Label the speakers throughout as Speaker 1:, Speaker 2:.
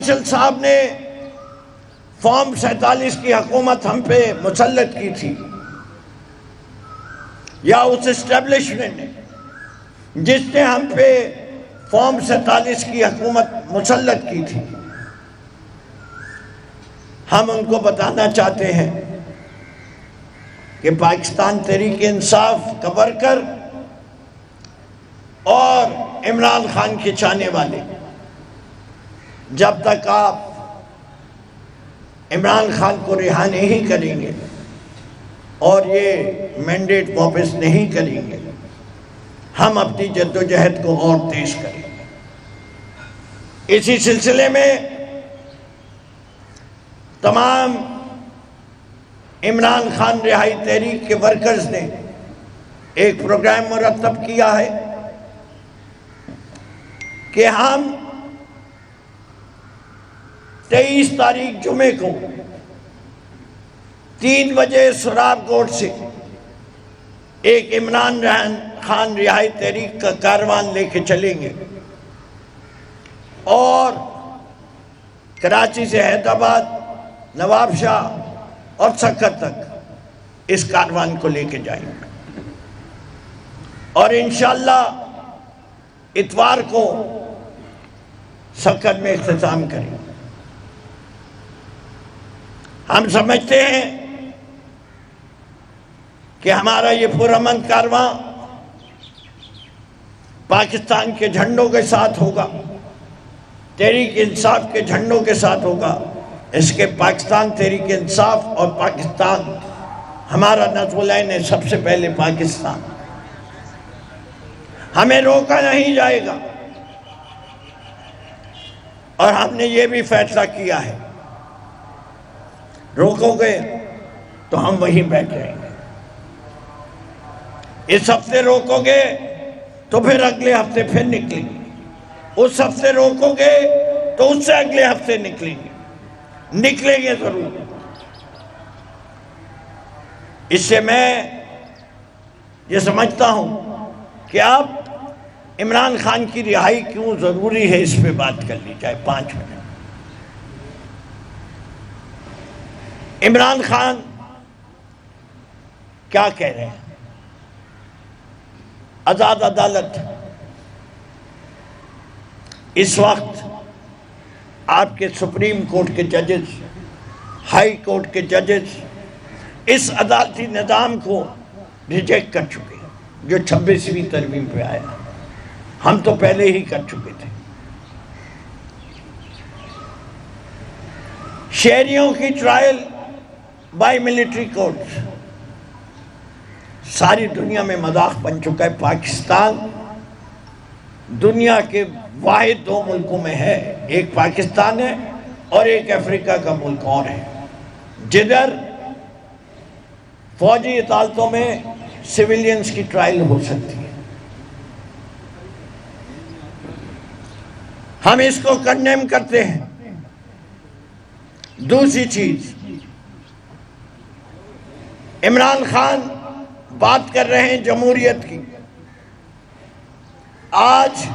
Speaker 1: Martial صاحب نے form 47 کی حکومت ہم پہ مسلط کی تھی، یا اس اسٹیبلشمنٹ نے جس نے ہم پہ فارم 47 کی حکومت مسلط کی تھی، ہم ان کو بتانا چاہتے ہیں کہ پاکستان تحریک انصاف کا ورکر اور عمران خان کے چاہنے والے جب تک آپ عمران خان کو رہا نہیں کریں گے اور یہ مینڈیٹ واپس نہیں کریں گے، ہم اپنی جدوجہد کو اور تیز کریں گے۔ اسی سلسلے میں تمام عمران خان رہائی تحریک کے ورکرز نے ایک پروگرام مرتب کیا ہے کہ ہم 23 تاریخ جمعے کو 3 بجے سراب گوٹ سے ایک عمران خان رہائی تحریک کا کاروان لے کے چلیں گے اور کراچی سے حیدرآباد، نواب شاہ اور سکر تک اس کاروان کو لے کے جائیں گے اور انشاءاللہ اتوار کو سکر میں اختتام کریں گے۔ ہم سمجھتے ہیں کہ ہمارا یہ پرامن کارواں پاکستان کے جھنڈوں کے ساتھ ہوگا، تحریک انصاف کے جھنڈوں کے ساتھ ہوگا۔ اس کے پاکستان تحریک انصاف اور پاکستان، ہمارا نظم العین ہے سب سے پہلے پاکستان، ہمیں روکا نہیں جائے گا اور ہم نے یہ بھی فیصلہ کیا ہے، روکو گے تو ہم وہیں بیٹھ جائیں گے۔ اس ہفتے روکو گے تو پھر اگلے ہفتے پھر نکلیں گے، اس ہفتے روکو گے تو اس سے اگلے ہفتے نکلیں گے ضرور۔ اس سے میں یہ سمجھتا ہوں کہ اب عمران خان کی رہائی کیوں ضروری ہے، اس پہ بات کر لی جائے 5 منٹ۔ عمران خان کیا کہہ رہے ہیں؟ آزاد عدالت اس وقت آپ کے سپریم کورٹ کے ججز، ہائی کورٹ کے ججز اس عدالتی نظام کو ریجیکٹ کر چکے ہیں جو 26ویں ترمیم پہ آیا۔ ہم تو پہلے ہی کر چکے تھے۔ شہریوں کی ٹرائل بائی ملٹری کورٹ ساری دنیا میں مذاق بن چکا ہے۔ پاکستان دنیا کے واحد 2 ملکوں میں ہے، ایک پاکستان ہے اور ایک افریقہ کا ملک اور ہے، جدھر فوجی عدالتوں میں سویلینز کی ٹرائل ہو سکتی ہے۔ ہم اس کو کنڈیم کرتے ہیں۔ دوسری چیز، عمران خان بات کر رہے ہیں جمہوریت کی۔ آج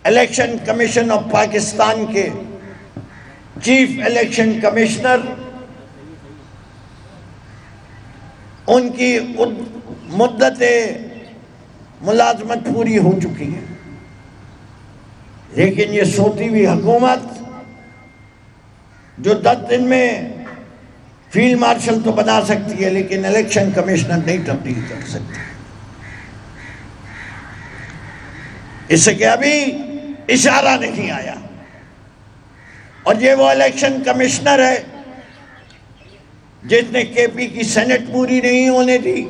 Speaker 1: الیکشن کمیشن آف پاکستان کے چیف الیکشن کمشنر، ان کی مدت ملازمت پوری ہو چکی ہے، لیکن یہ سوتی ہوئی حکومت جو 10 دن میں فیلڈ مارشل تو بنا سکتی ہے لیکن الیکشن کمشنر نہیں تبدیل کر سکتی، اس سے کہ ابھی اشارہ نہیں آیا۔ اور یہ وہ الیکشن کمشنر ہے جس نے کے پی کی سینٹ پوری نہیں ہونے دی،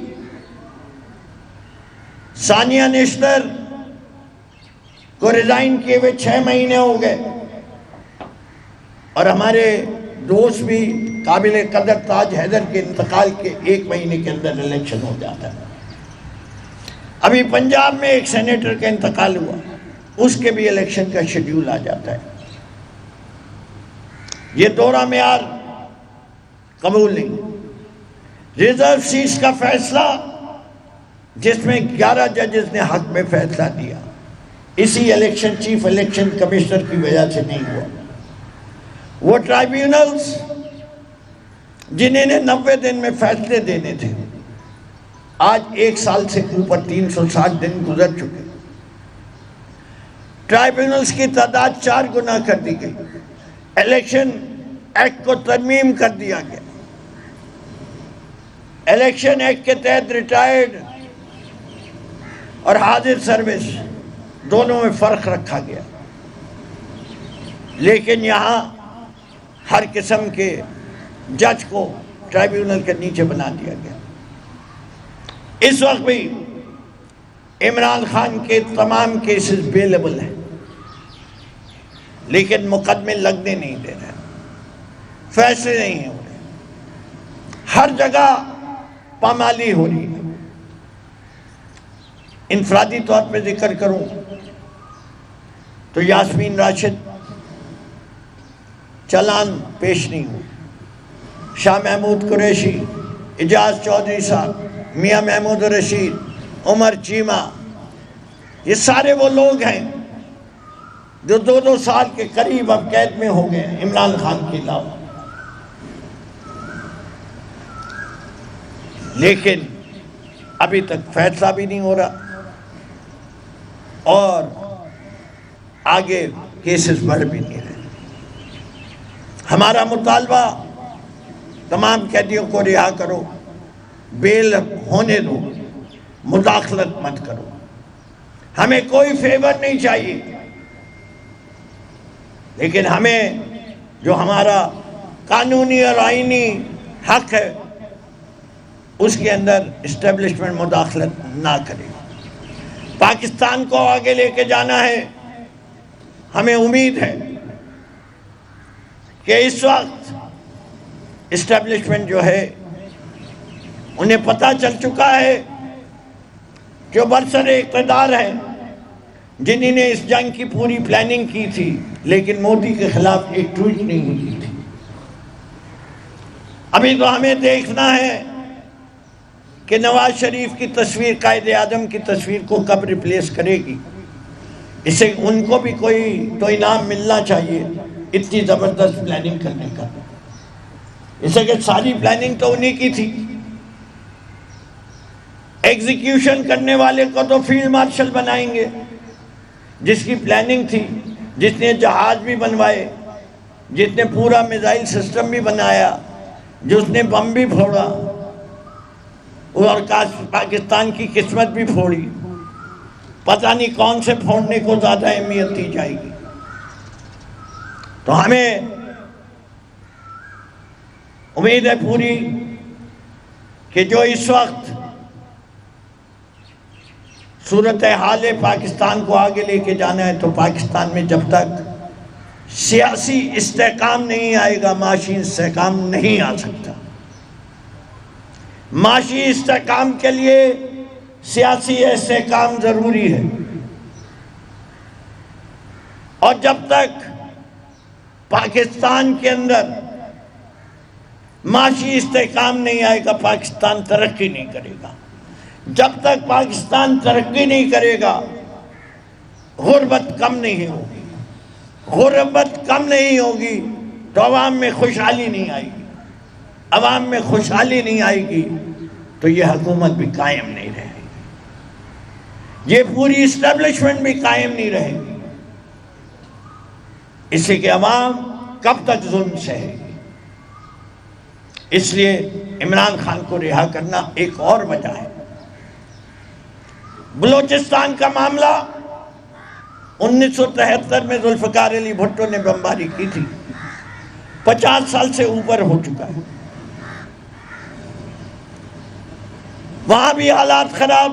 Speaker 1: ثانیہ نشتر کو ریزائن کیے ہوئے 6 مہینے ہو گئے، اور ہمارے دوست بھی قابل قدر تاج حیدر کے انتقال کے 1 مہینے کے اندر الیکشن ہو جاتا ہے۔ ابھی پنجاب میں ایک سینیٹر کا انتقال ہوا، اس کے بھی الیکشن کا شیڈیول آ جاتا ہے۔ یہ دورہ معیار قبول نہیں۔ ریزرو سیٹس کا فیصلہ جس میں 11 ججز نے حق میں فیصلہ دیا، اسی الیکشن چیف الیکشن کمشنر کی وجہ سے نہیں ہوا. وہ ٹرائیبیونلز جنہیں 90 دن میں فیصلے دینے تھے، آج 1 سال سے اوپر 360 دن گزر چکے. ٹرائیبیونلز کی تعداد 4 گنا کر دی گئی. الیکشن ایکٹ کو ترمیم کر دیا گیا. الیکشن ایکٹ کے تحت ریٹائرڈ اور حاضر سروس دونوں میں فرق رکھا گیا. لیکن یہاں ہر قسم کے جج کو ٹرائیبیونل کے نیچے بنا دیا گیا. اس وقت بھی عمران خان کے تمام کیسز بیلیبل ہیں، لیکن مقدمے لگنے نہیں دے رہے، فیصلے نہیں ہو رہے، ہر جگہ پامالی ہو رہی ہے. انفرادی طور پہ ذکر کروں تو یاسمین راشد چالان پیش نہیں ہوئی. شاہ محمود قریشی، اجاز چودھری صاحب، میاں محمود رشید، عمر چیمہ، یہ سارے وہ لوگ ہیں جو 2 سال کے قریب اب قید میں ہو گئے ہیں عمران خان کے علاوہ. لیکن ابھی تک فیصلہ بھی نہیں ہو رہا اور آگے کیسز بڑھ بھی نہیں رہے. ہمارا مطالبہ تمام قیدیوں کو رہا کرو، بیل ہونے دو، مداخلت مت کرو. ہمیں کوئی فیور نہیں چاہیے، لیکن ہمیں جو ہمارا قانونی اور آئینی حق ہے اس کے اندر اسٹیبلشمنٹ مداخلت نہ کرے. پاکستان کو آگے لے کے جانا ہے. ہمیں امید ہے کہ اس وقت اسٹیبلشمنٹ جو ہے انہیں پتہ چل چکا ہے جو برسر اقتدار ہیں، جنہوں نے اس جنگ کی پوری پلاننگ کی تھی لیکن مودی کے خلاف ایک ٹویٹ نہیں ہوئی تھی. ابھی تو ہمیں دیکھنا ہے کہ نواز شریف کی تصویر قائد اعظم کی تصویر کو کب ریپلیس کرے گی. اسے ان کو بھی کوئی تو انعام ملنا چاہیے اتنی زبردست پلاننگ کرنے کا. اسے کہ ساری پلاننگ تو انہی کی تھی. ایگزیکیوشن کرنے والے کو تو فیلڈ مارشل بنائیں گے. جس کی پلاننگ تھی، جس نے جہاز بھی بنوائے، جس نے پورا میزائل سسٹم بھی بنایا، جس نے بم بھی پھوڑا اور پاکستان کی قسمت بھی پھوڑی، پتہ نہیں کون سے پھوڑنے کو زیادہ اہمیت دی جائے گی. تو ہمیں امید ہے پوری کہ جو اس وقت صورتحال پاکستان کو آگے لے کے جانا ہے، تو پاکستان میں جب تک سیاسی استحکام نہیں آئے گا معاشی استحکام نہیں آ سکتا. معاشی استحکام کے لیے سیاسی استحکام ضروری ہے، اور جب تک پاکستان کے اندر معاشی استحکام نہیں آئے گا پاکستان ترقی نہیں کرے گا. جب تک پاکستان ترقی نہیں کرے گا غربت کم نہیں ہوگی. غربت کم نہیں ہوگی تو عوام میں خوشحالی نہیں آئے گی. عوام میں خوشحالی نہیں آئے گی تو یہ حکومت بھی قائم نہیں رہے گی، یہ پوری اسٹیبلشمنٹ بھی قائم نہیں رہے گی. اس لیے کہ عوام کب تک ظلم سہے گی. اس لیے عمران خان کو رہا کرنا ایک اور وجہ ہے. بلوچستان کا معاملہ 1973 میں ذوالفقار علی بھٹو نے بمباری کی تھی، 50 سال سے اوپر ہو چکا ہے. وہاں بھی حالات خراب،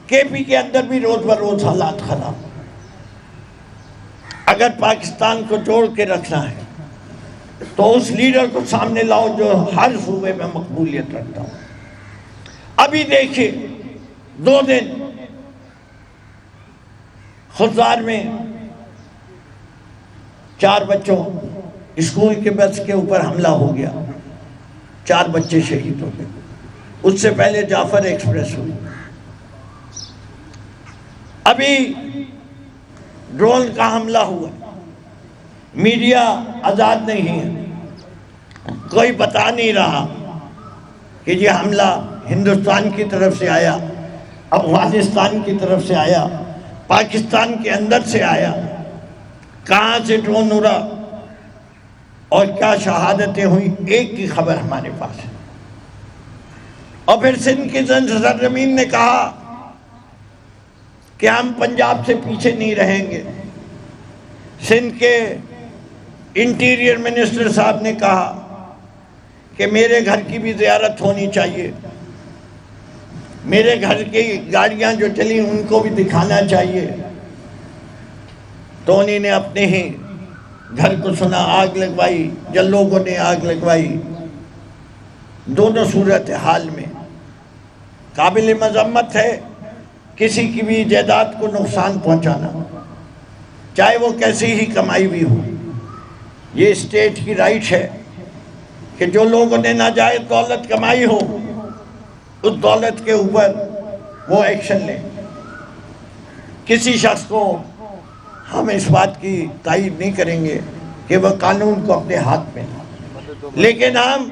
Speaker 1: کے پی کے اندر بھی روز بروز حالات خراب. اگر پاکستان کو جوڑ کے رکھنا ہے تو اس لیڈر کو سامنے لاؤ جو ہر صوبے میں مقبولیت رکھتا ہوں. ابھی دیکھیں 2 دن خضار میں 4 بچوں اسکول کے بس کے اوپر حملہ ہو گیا، 4 بچے شہید ہو گئے. اس سے پہلے جعفر ایکسپریس ہوئی. ابھی ڈرون کا حملہ ہوا، میڈیا آزاد نہیں ہے، کوئی بتا نہیں رہا کہ یہ حملہ ہندوستان کی طرف سے آیا، افغانستان کی طرف سے آیا، پاکستان کے اندر سے آیا، کہاں سے ڈرون اڑا اور کیا شہادتیں ہوئیں، ایک کی خبر ہمارے پاس ہے۔ اور پھر سندھ کی سرزمین نے کہا کہ ہم پنجاب سے پیچھے نہیں رہیں گے۔ سندھ کے انٹیریئر منسٹر صاحب نے کہا کہ میرے گھر کی بھی زیارت ہونی چاہیے، میرے گھر کی گاڑیاں جو چلی ان کو بھی دکھانا چاہیے۔ تو انہی نے اپنے ہی گھر کو سنا، آگ لگوائی، یا لوگوں نے آگ لگوائی۔ دونوں صورتحال میں قابل مذمت ہے کسی کی بھی جائیداد کو نقصان پہنچانا، چاہے وہ کیسی ہی کمائی بھی ہو۔ یہ اسٹیٹ کی رائٹ ہے کہ جو لوگوں نے ناجائز دولت کمائی ہو اس دولت کے اوپر وہ ایکشن لیں۔ کسی شخص کو ہم اس بات کی تائید نہیں کریں گے کہ وہ قانون کو اپنے ہاتھ میں لے، لیکن ہم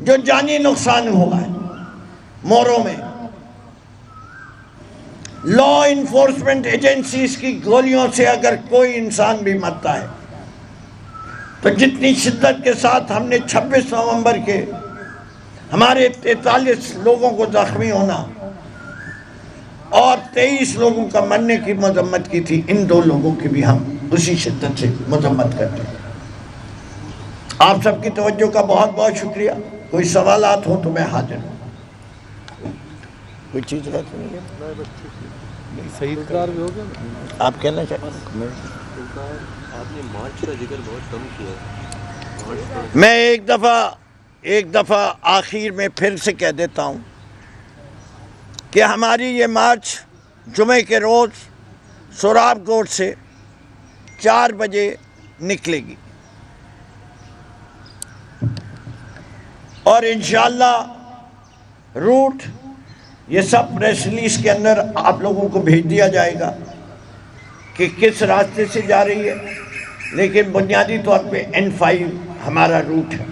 Speaker 1: جو جانی نقصان ہوا ہے موروں میں، لا انفورسمنٹ ایجنسیز کی گولیوں سے اگر کوئی انسان بھی مرتا ہے تو جتنی شدت کے ساتھ ہم نے 26 نومبر کے ہمارے 43 لوگوں کو زخمی ہونا اور 23 لوگوں کا مرنے کی مذمت کی تھی، ان دو لوگوں کی بھی ہم اسی شدت سے مذمت کرتے ہیں۔ آپ سب کی توجہ کا بہت بہت شکریہ۔ کوئی سوالات ہوں تو میں حاضر ہوں۔ کوئی چیز رہتی نہیں ہے؟ آپ کہنا چاہتے ہیں؟
Speaker 2: آپ نے مارچ کا ذکر بہت کم کیا۔
Speaker 1: میں ایک دفعہ آخر میں پھر سے کہہ دیتا ہوں کہ ہماری یہ مارچ جمعے کے روز سوراب کوٹ سے 4 بجے نکلے گی، اور انشاءاللہ روٹ یہ سب پریس ریلیز کے اندر آپ لوگوں کو بھیج دیا جائے گا کہ کس راستے سے جا رہی ہے، لیکن بنیادی طور پہ N5 ہمارا روٹ ہے۔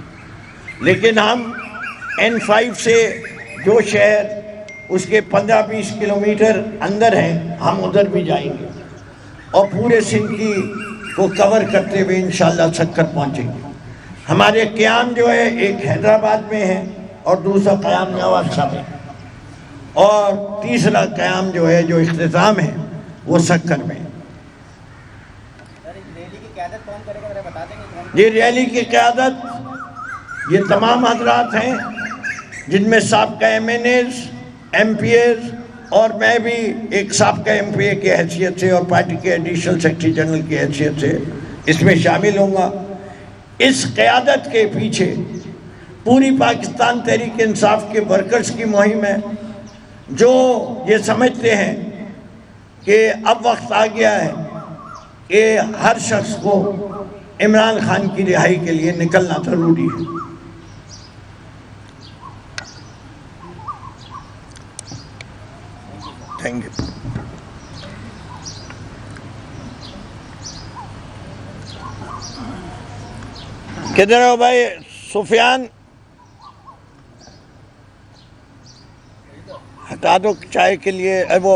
Speaker 1: لیکن ہم N5 سے جو شہر اس کے 15-20 کلومیٹر اندر ہیں ہم ادھر بھی جائیں گے، اور پورے سندھ کی کو کور کرتے ہوئے انشاءاللہ سکر پہنچیں گے۔ ہمارے قیام جو ہے ایک حیدرآباد میں ہے اور دوسرا قیام نواز شاہ میں، اور تیسرا قیام جو ہے جو اختتام ہے وہ سکر میں۔ یہ ریلی کی قیادت یہ تمام حضرات ہیں جن میں سابقہ MNAs، MPAs اور میں بھی ایک سابقہ MPA کی حیثیت سے اور پارٹی کے ایڈیشنل سیکریٹری جنرل کی حیثیت سے اس میں شامل ہوں گا۔ اس قیادت کے پیچھے پوری پاکستان تحریک انصاف کے ورکرز کی مہم ہے، جو یہ سمجھتے ہیں کہ اب وقت آ گیا ہے کہ ہر شخص کو عمران خان کی رہائی کے لیے نکلنا ضروری ہے۔ Thank you. کدھر ہو بھائی سفیان؟ ہٹا دو چائے کے لیے وہ